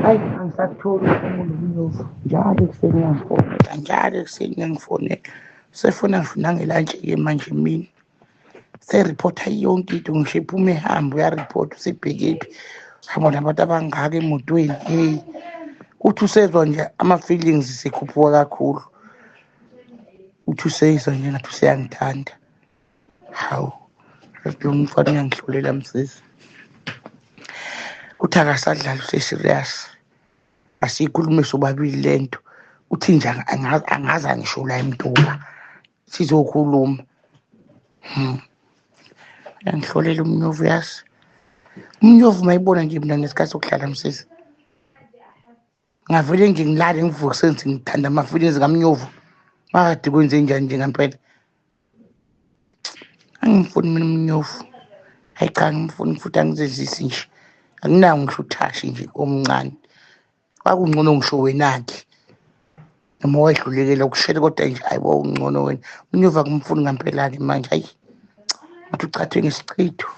Hayi angisakutholi umuntu umnyovu njalo ekuseni ngiyangifonela njalo ekuseni ngiyangifonela sefuna nangelantshi-ke manje mina seriphotha yonke into ngisho iphume ehambe uyariphotha usebhekephi hamba nabantu abangaka emotweni hey uthi usezwa nje ama-feelings sekhuphuka kakhulu uthi usezwa nje ngathi useyangithanda hawu lo mfana uyangihlulela msisi uthi akasadlali use-serious asiyikhulume sobabili lento uthi nje angaze angisho la emntuba sizokhuluma uyangihlolela umnyovu yazi umnyovu mayibona nje mina ngesikhathi sokuhlala msisi ngavele nje ngilale ngivuke sengithi ngithanda ama-feelings kamnyovu makade kwenze njani nje ngampela angimfuni mina umnyovu hayi cha ngimfuni futhi angizezisi nje anginawo ngisho uthashi nje omncane kwakungcono ngisho wena-ke noma wayehlulekela ukushela kodwa nje hayi wawungcono wena umnyovu akumfuni ngampela-ke manje hayi ngathi ucathwe ngesichitho